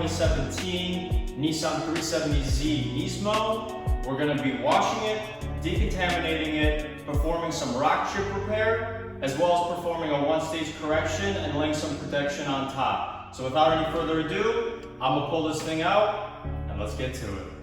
2017 Nissan 370Z Nismo. We're going to be washing it, decontaminating it, performing some rock chip repair, as well as performing a one-stage correction and laying some protection on top. So without any further ado, I'm going to pull this thing out and let's get to it.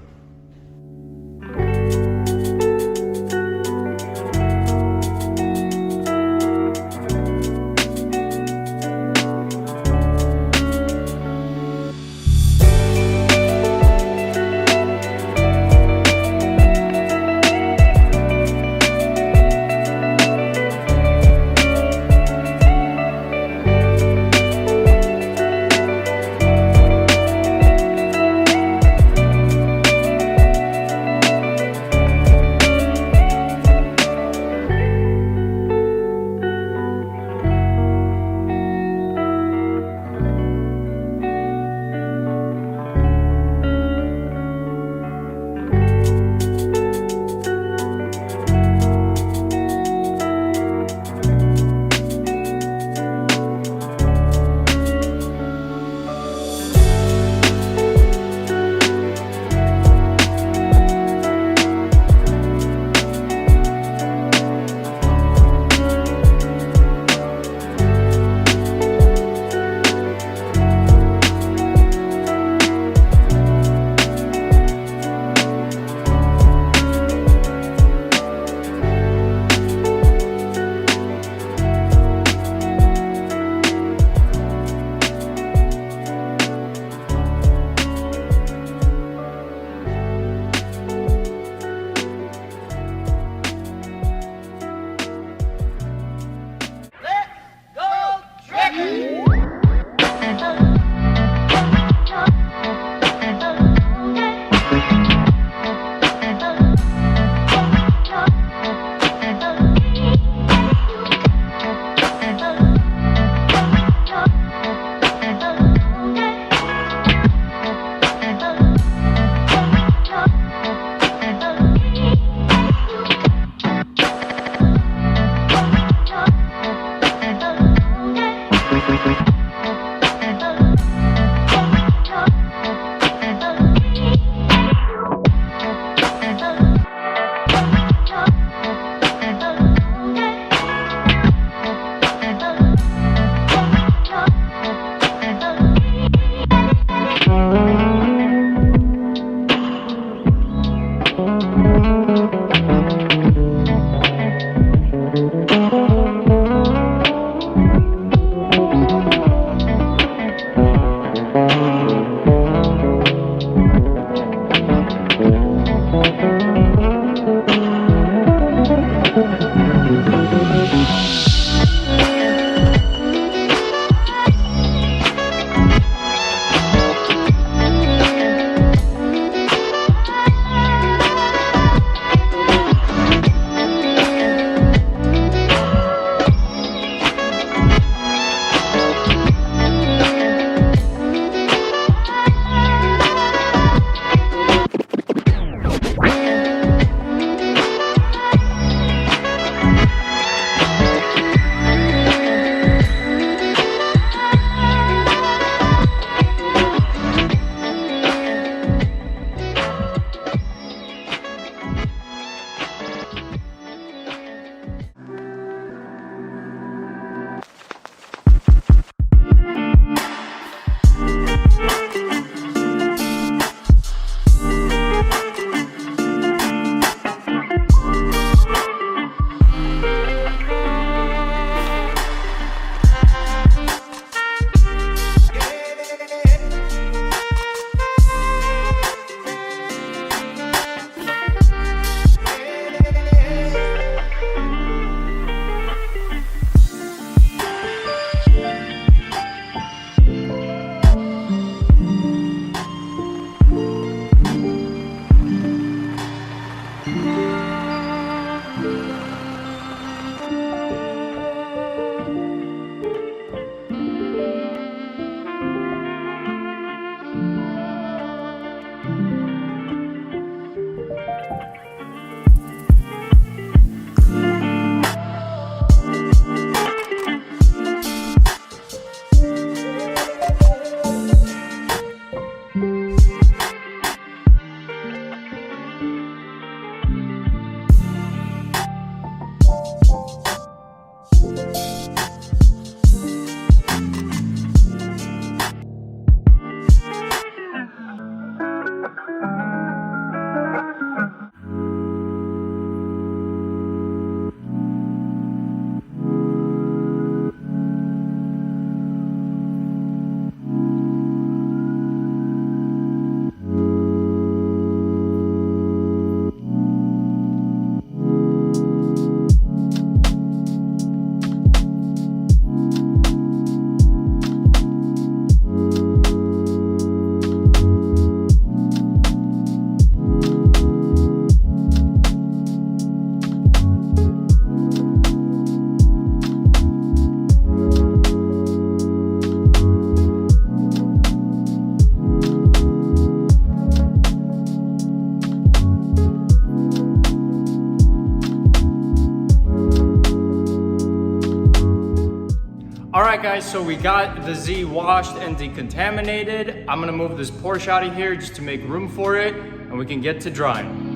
Alright guys, so we got the Z washed and decontaminated. I'm gonna move this Porsche out of here just to make room for it, and we can get to drying.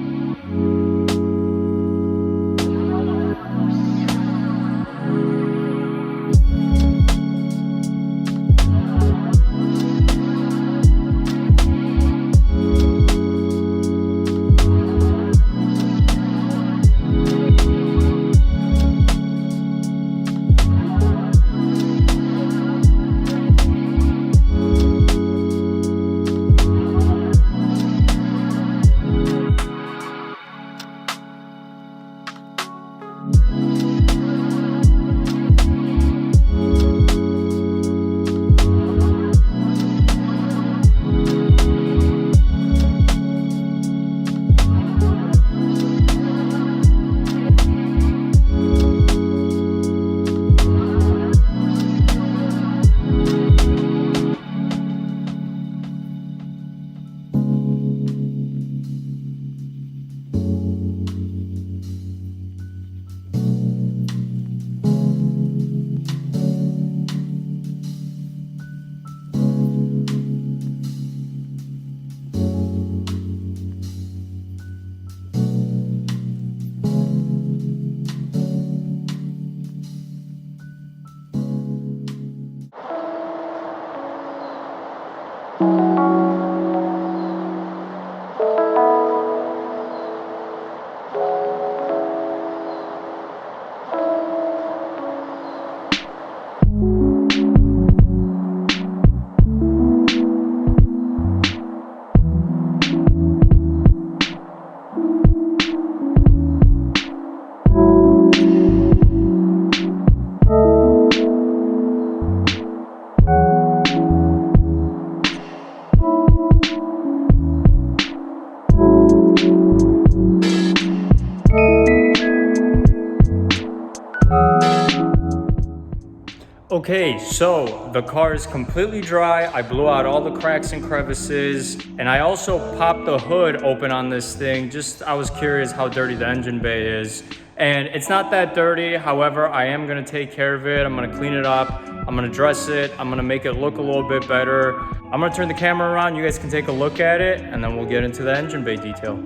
Okay, so the car is completely dry. I blew out all the cracks and crevices, and I also popped the hood open on this thing. I was curious how dirty the engine bay is. And it's not that dirty. However, I am gonna take care of it. I'm gonna clean it up. I'm gonna dress it. I'm gonna make it look a little bit better. I'm gonna turn the camera around. You guys can take a look at it, and then we'll get into the engine bay detail.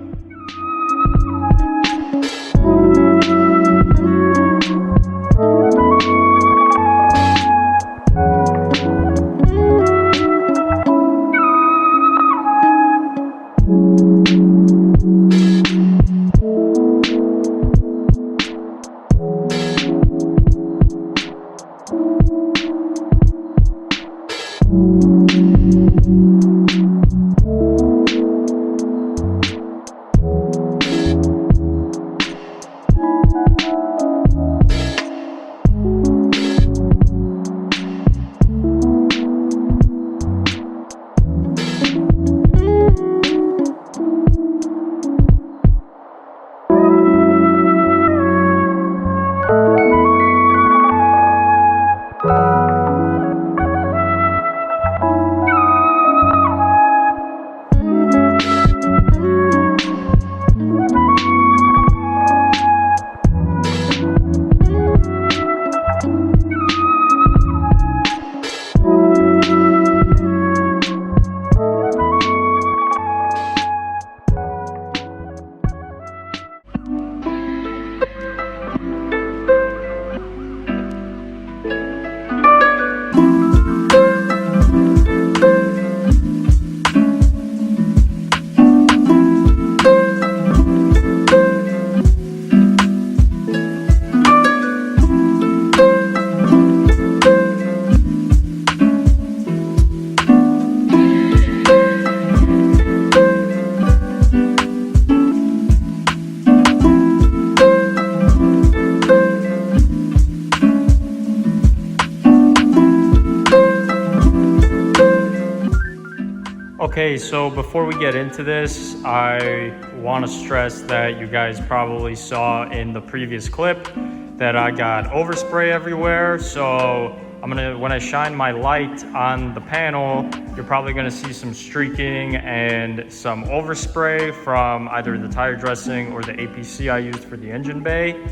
Okay, so before we get into this, I want to stress that you guys probably saw in the previous clip that I got overspray everywhere. So when I shine my light on the panel, you're probably gonna see some streaking and some overspray from either the tire dressing or the APC I used for the engine bay.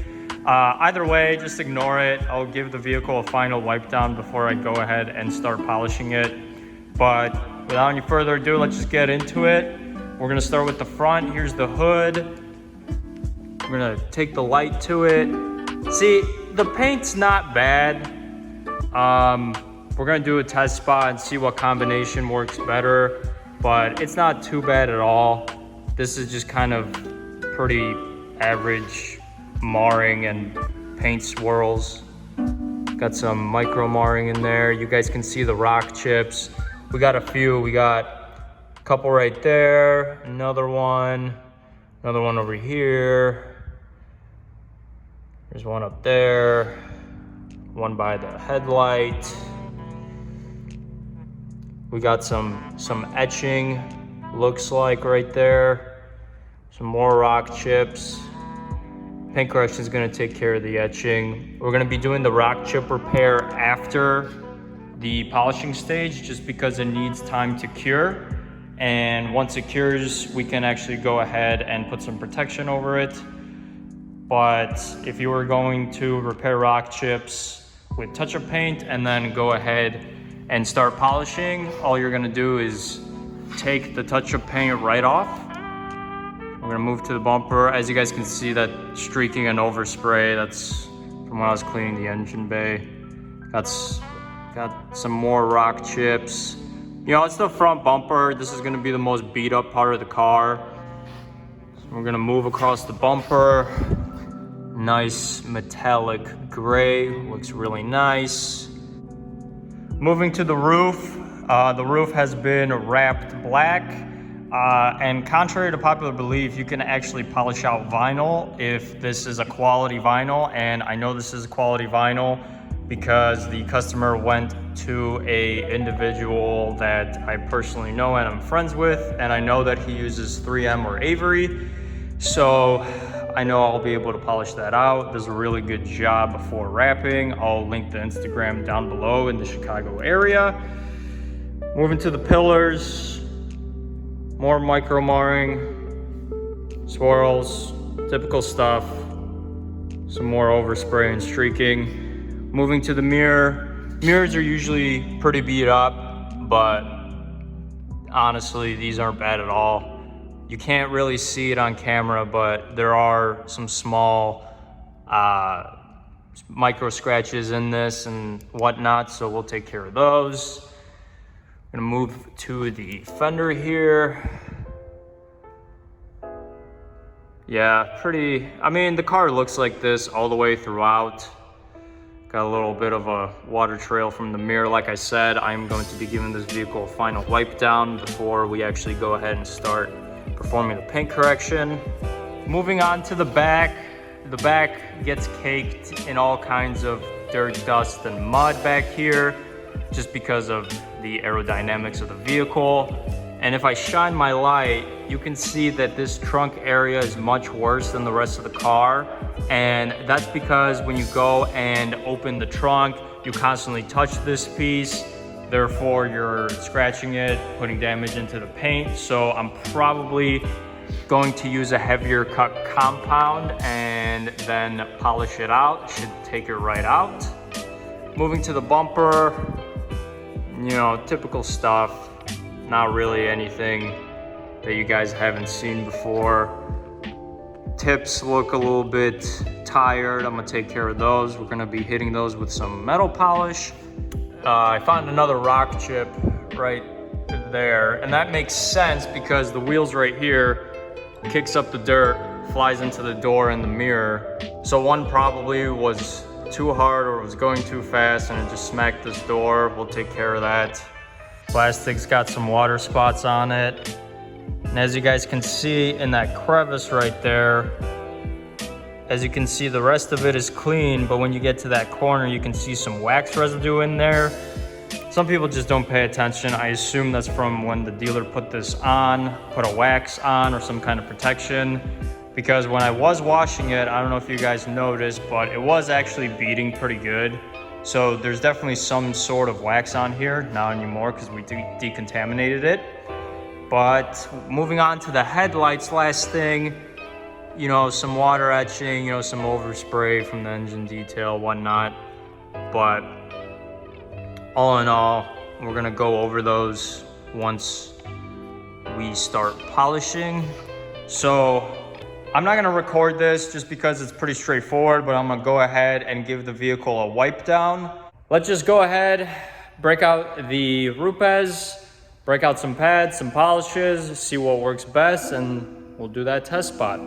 Either way, just ignore it. I'll give the vehicle a final wipe down before I go ahead and start polishing it. But without any further ado, let's just get into it. We're gonna start with the front. Here's the hood. We're gonna take the light to it. See, the paint's not bad. We're gonna do a test spot and see what combination works better, but it's not too bad at all. This is just kind of pretty average marring and paint swirls. Got some micro marring in there. You guys can see the rock chips. We got a few. We got a couple right there, another one over here. There's one up there, one by the headlight. We got some etching, looks like right there. Some more rock chips. Paint correction is gonna take care of the etching. We're gonna be doing the rock chip repair after the polishing stage, just because it needs time to cure. And once it cures, we can actually go ahead and put some protection over it. But if you were going to repair rock chips with touch-up paint and then go ahead and start polishing, all you're gonna do is take the touch-up paint right off. We're gonna move to the bumper. As you guys can see, that streaking and overspray, that's from when I was cleaning the engine bay. Got some more rock chips. You know, it's the front bumper. This is gonna be the most beat up part of the car. So we're gonna move across the bumper. Nice metallic gray, looks really nice. Moving to the roof. The roof has been wrapped black. And contrary to popular belief, you can actually polish out vinyl if this is a quality vinyl. And I know this is a quality vinyl because the customer went to a individual that I personally know and I'm friends with, and I know that he uses 3M or Avery. So I know I'll be able to polish that out. Does a really good job before wrapping. I'll link the Instagram down below in the Chicago area. Moving to the pillars. More micro marring, swirls, typical stuff. Some more overspray and streaking. Moving to the mirror. Mirrors are usually pretty beat up, but honestly, these aren't bad at all. You can't really see it on camera, but there are some small micro scratches in this and whatnot, so we'll take care of those. I'm gonna move to the fender here. Yeah, I mean, the car looks like this all the way throughout. Got a little bit of a water trail from the mirror. Like I said, I'm going to be giving this vehicle a final wipe down before we actually go ahead and start performing the paint correction. Moving on to the back. The back gets caked in all kinds of dirt, dust, and mud back here, just because of the aerodynamics of the vehicle. And if I shine my light, you can see that this trunk area is much worse than the rest of the car. And that's because when you go and open the trunk, you constantly touch this piece. Therefore, you're scratching it, putting damage into the paint. So I'm probably going to use a heavier cut compound and then polish it out. Should take it right out. Moving to the bumper. You know, typical stuff. Not really anything that you guys haven't seen before. Tips look a little bit tired. I'm gonna take care of those. We're gonna be hitting those with some metal polish. I found another rock chip right there, and that makes sense because the wheels right here kicks up the dirt, flies into the door and the mirror. So one probably was too hard or was going too fast and it just smacked this door. We'll take care of that. Plastic's got some water spots on it. And as you guys can see in that crevice right there, as you can see, the rest of it is clean, but when you get to that corner, you can see some wax residue in there. Some people just don't pay attention. I assume that's from when the dealer put this on, put a wax on or some kind of protection. Because when I was washing it, I don't know if you guys noticed, but it was actually beading pretty good. So there's definitely some sort of wax on here, not anymore because we decontaminated it. But moving on to the headlights, last thing, you know, some water etching, you know, some overspray from the engine detail, whatnot. But all in all, we're gonna go over those once we start polishing. So I'm not gonna record this just because it's pretty straightforward, but I'm gonna go ahead and give the vehicle a wipe down. Let's just go ahead, break out the Rupes, break out some pads, some polishes, see what works best, and we'll do that test spot.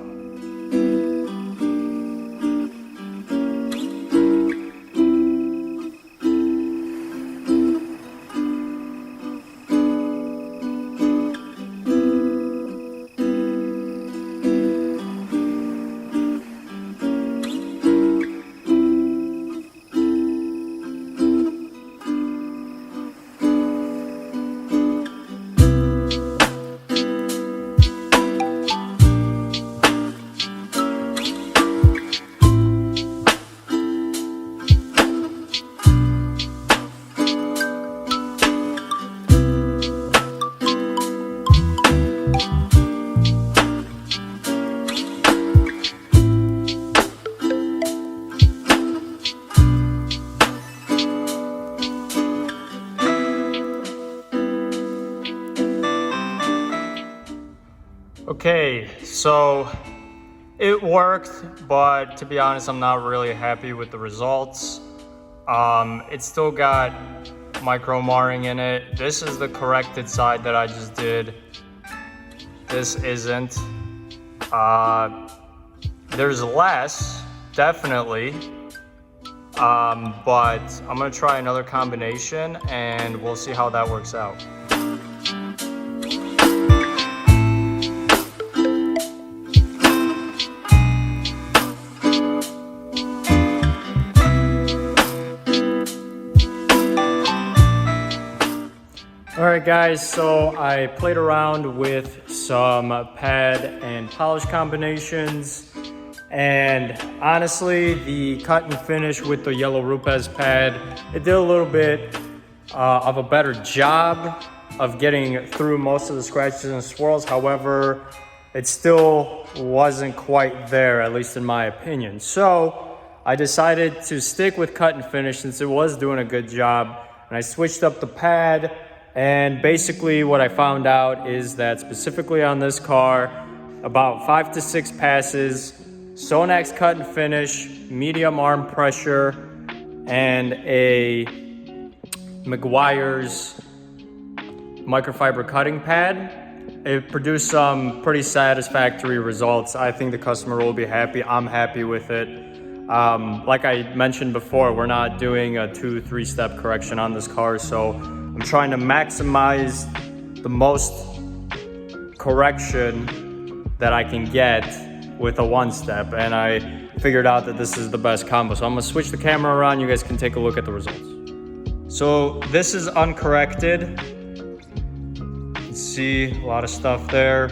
Okay, so it worked, but to be honest, I'm not really happy with the results. It's still got micro marring in it. This is the corrected side that I just did. This isn't. There's less, definitely. But I'm gonna try another combination and we'll see how that works out. Alright guys, so I played around with some pad and polish combinations, and honestly the cut and finish with the yellow Rupes pad, it did a little bit of a better job of getting through most of the scratches and swirls. However, it still wasn't quite there, at least in my opinion. So I decided to stick with cut and finish since it was doing a good job, and I switched up the pad. And basically what I found out is that specifically on this car, about 5 to 6 passes, Sonax cut and finish, medium arm pressure, and a Meguiar's microfiber cutting pad, it produced some pretty satisfactory results. I think the customer will be happy. I'm happy with it. Like I mentioned before, we're not doing a 2-3 step correction on this car, so I'm trying to maximize the most correction that I can get with a 1-step, and I figured out that this is the best combo. So I'm gonna switch the camera around, you guys can take a look at the results. So this is uncorrected. You can see a lot of stuff there,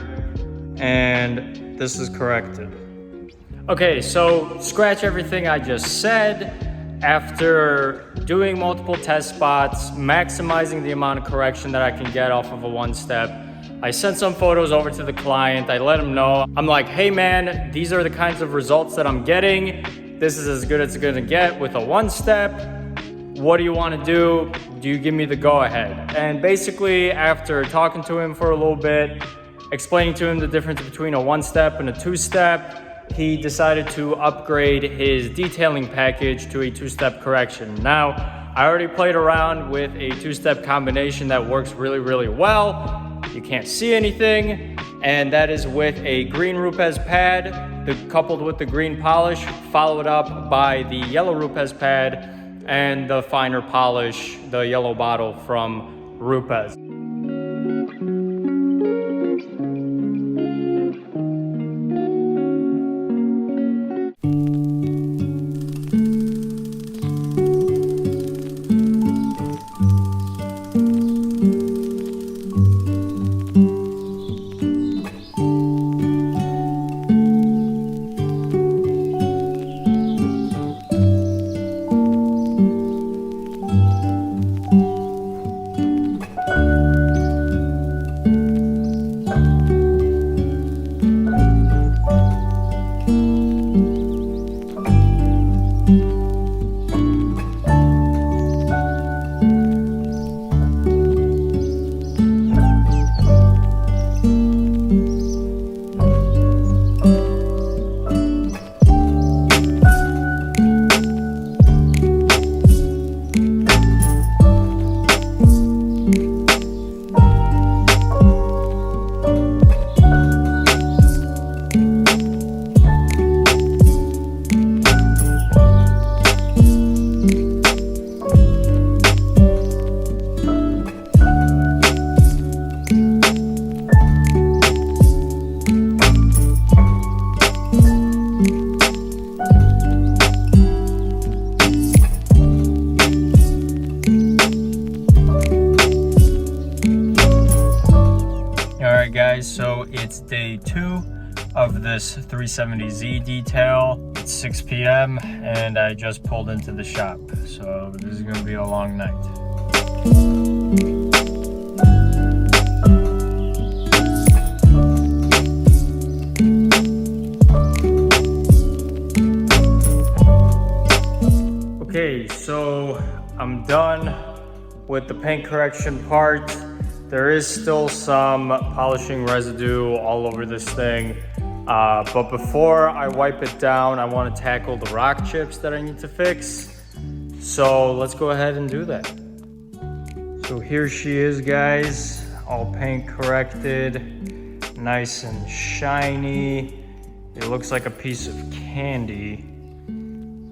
and this is corrected. Okay, so scratch everything I just said. After doing multiple test spots, maximizing the amount of correction that I can get off of a 1-step, I sent some photos over to the client. I let him know. I'm like, hey man, these are the kinds of results that I'm getting. This is as good as it's gonna get with a 1-step. What do you wanna do? Do you give me the go ahead? And basically, after talking to him for a little bit, explaining to him the difference between a 1-step and a 2-step, he decided to upgrade his detailing package to a 2-step correction. Now, I already played around with a 2-step combination that works really, really well. You can't see anything, and that is with a green Rupes pad, coupled with the green polish, followed up by the yellow Rupes pad and the finer polish, the yellow bottle from Rupes. Alright guys, so it's day 2 of this 370Z detail. It's 6 p.m. and I just pulled into the shop, so this is going to be a long night. Okay, so I'm done with the paint correction part. There is still some polishing residue all over this thing. But before I wipe it down, I want to tackle the rock chips that I need to fix. So let's go ahead and do that. So here she is, guys, all paint corrected, nice and shiny. It looks like a piece of candy.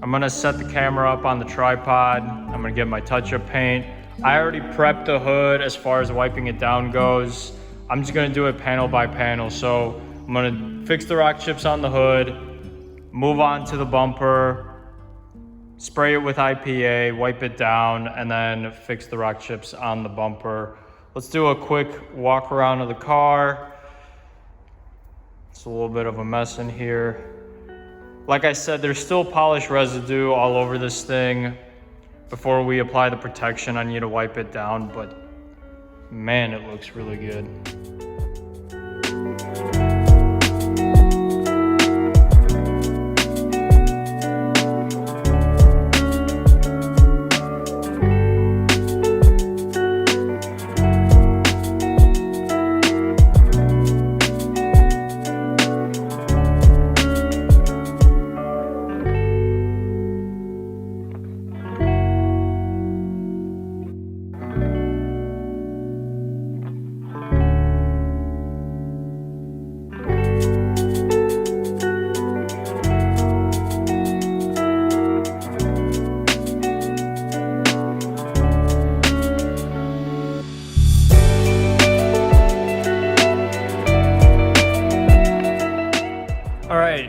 I'm gonna set the camera up on the tripod. I'm gonna get my touch-up paint. I already prepped the hood as far as wiping it down goes. I'm just gonna do it panel by panel. So I'm gonna fix the rock chips on the hood, move on to the bumper, spray it with IPA, wipe it down, and then fix the rock chips on the bumper. Let's do a quick walk around of the car. It's a little bit of a mess in here. Like I said, there's still polish residue all over this thing. Before we apply the protection, I need to wipe it down, but man, it looks really good.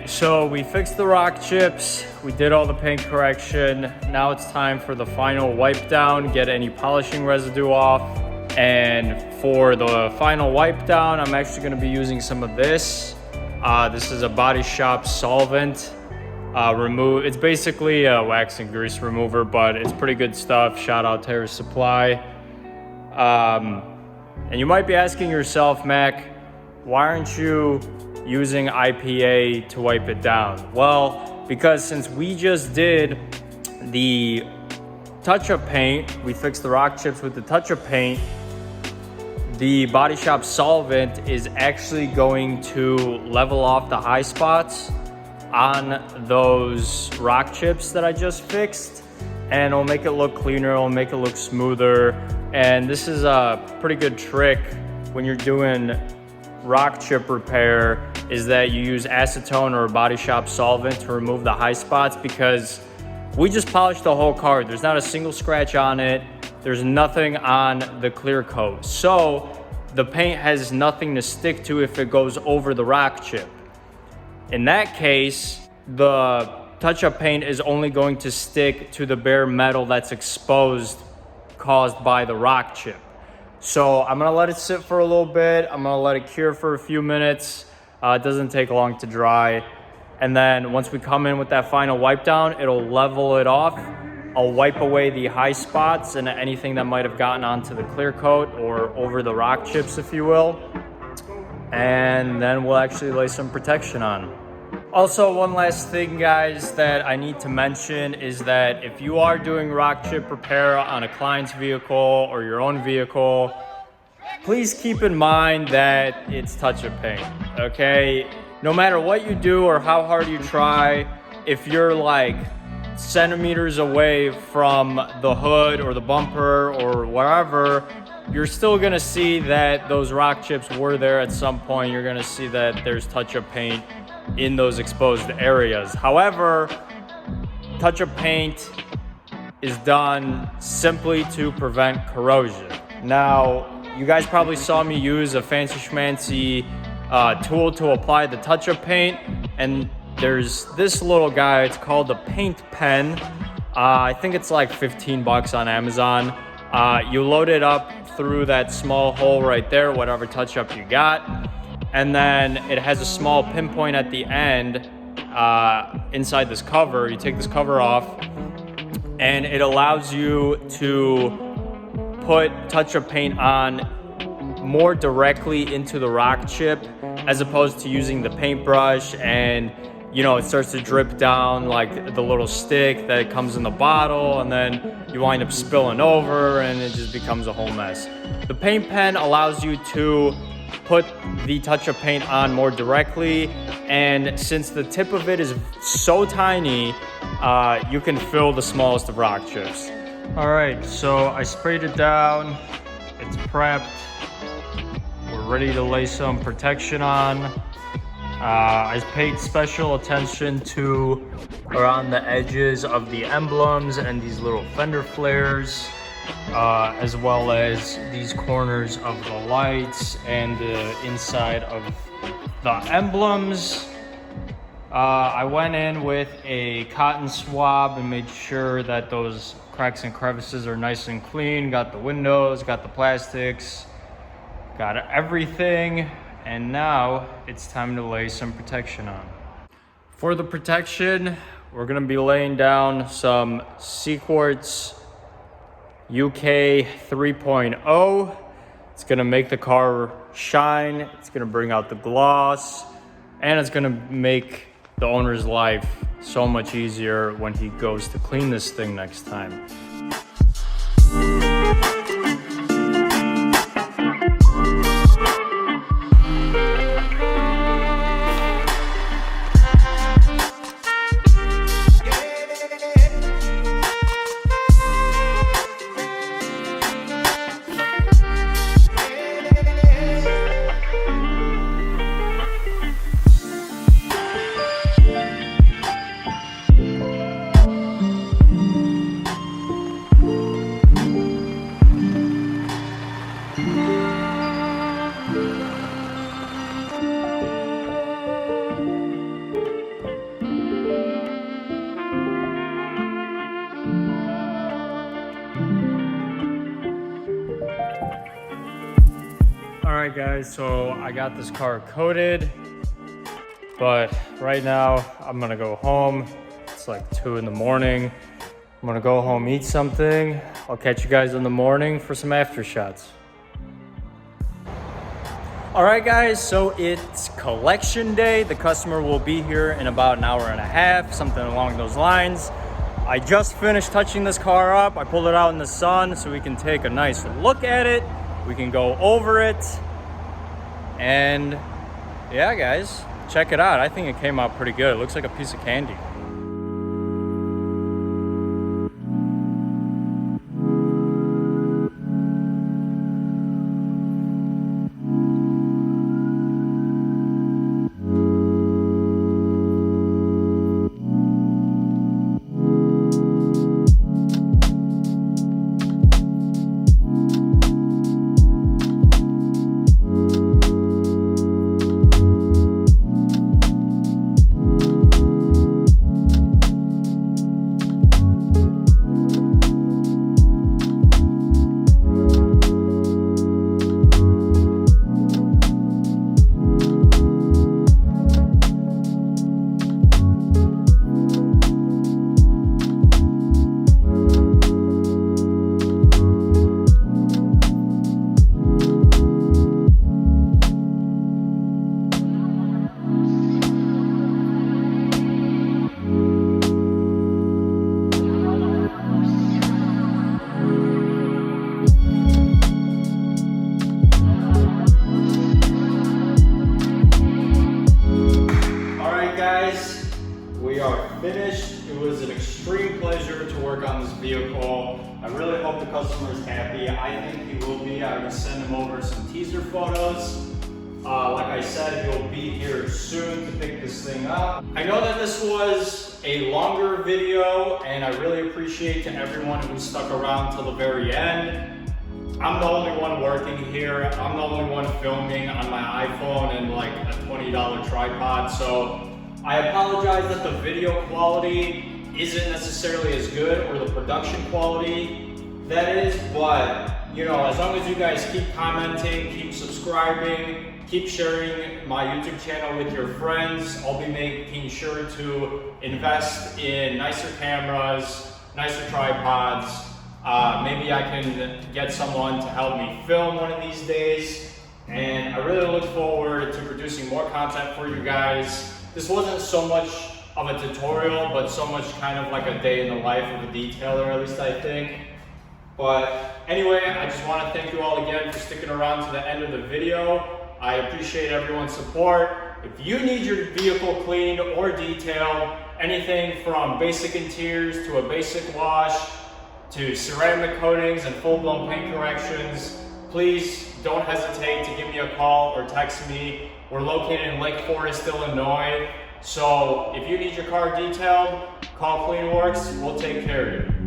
So we fixed the rock chips, we did all the paint correction. Now it's time for the final wipe down, get any polishing residue off. And for the final wipe down, I'm actually gonna be using some of this. This is a Body Shop solvent. It's basically a wax and grease remover, but it's pretty good stuff. Shout out Terra Supply. And you might be asking yourself, Mac, why aren't you using IPA to wipe it down? Well, because since we just did the touch-up paint, we fixed the rock chips with the touch-up paint, the Body Shop solvent is actually going to level off the high spots on those rock chips that I just fixed, and it'll make it look cleaner, it'll make it look smoother. And this is a pretty good trick when you're doing rock chip repair, is that you use acetone or a Body Shop solvent to remove the high spots, because we just polished the whole car. There's not a single scratch on it. There's nothing on the clear coat. So the paint has nothing to stick to if it goes over the rock chip. In that case, the touch-up paint is only going to stick to the bare metal that's exposed, caused by the rock chip. So I'm gonna let it sit for a little bit. I'm gonna let it cure for a few minutes. It doesn't take long to dry. And then once we come in with that final wipe down, it'll level it off. I'll wipe away the high spots and anything that might have gotten onto the clear coat or over the rock chips, if you will. and then we'll actually lay some protection on. Also, one last thing, guys, that I need to mention is that if you are doing rock chip repair on a client's vehicle or your own vehicle, please keep in mind that it's touch-up paint, okay? No matter what you do or how hard you try, if you're like centimeters away from the hood or the bumper or wherever, you're still gonna see that those rock chips were there at some point. You're gonna see that there's touch-up paint in those exposed areas. However, touch-up paint is done simply to prevent corrosion. Now, you guys probably saw me use a fancy schmancy tool to apply the touch-up paint, and there's this little guy. It's called a paint pen. I think it's like 15 bucks on Amazon. You load it up through that small hole right there, whatever touch-up you got, and then it has a small pinpoint at the end inside this cover. You take this cover off, and it allows you to put touch-up paint on more directly into the rock chip, as opposed to using the paintbrush and, you know, it starts to drip down like the little stick that comes in the bottle, and then you wind up spilling over and it just becomes a whole mess. The paint pen allows you to put the touch-up paint on more directly, and since the tip of it is so tiny, you can fill the smallest of rock chips. All right, so I sprayed it down, it's prepped. We're ready to lay some protection on. I paid special attention to around the edges of the emblems and these little fender flares, as well as these corners of the lights and the inside of the emblems. I went in with a cotton swab and made sure that those cracks and crevices are nice and clean. Got the windows, got the plastics, got everything. And now it's time to lay some protection on. For the protection, we're gonna be laying down some Sequartz UK 3.0. It's gonna make the car shine, it's gonna bring out the gloss, and it's gonna make the owner's life so much easier when he goes to clean this thing next time. Alright guys, so I got this car coated, but right now I'm gonna go home. It's like 2 in the morning. I'm gonna go home, eat something. I'll catch you guys in the morning for some after shots. Alright guys, so it's collection day. The customer will be here in about an hour and a half, something along those lines. I just finished touching this car up. I pulled it out in the sun so we can take a nice look at it. We can go over it. And yeah, guys, check it out. I think it came out pretty good. It looks like a piece of candy. we are finished. It was an extreme pleasure to work on this vehicle. I really hope the customer is happy. I think he will be. I'm gonna send him over some teaser photos. Like I said, he'll be here soon to pick this thing up. I know that this was a longer video, and I really appreciate to everyone who stuck around till the very end. I'm the only one working here. I'm the only one filming on my iPhone and like a $20 tripod. So I apologize that the video quality isn't necessarily as good, or the production quality that is, but you know, as long as you guys keep commenting, keep subscribing, keep sharing my YouTube channel with your friends, I'll be making sure to invest in nicer cameras, nicer tripods. Maybe I can get someone to help me film one of these days. And I really look forward to producing more content for you guys. This wasn't so much of a tutorial, but so much kind of like a day in the life of a detailer, at least I think. But anyway, I just want to thank you all again for sticking around to the end of the video. I appreciate everyone's support. If you need your vehicle cleaned or detailed, anything from basic interiors to a basic wash, to ceramic coatings and full-blown paint corrections, please don't hesitate to give me a call or text me. We're located in Lake Forest, Illinois. So if you need your car detailed, call KleenWerks. We'll take care of you.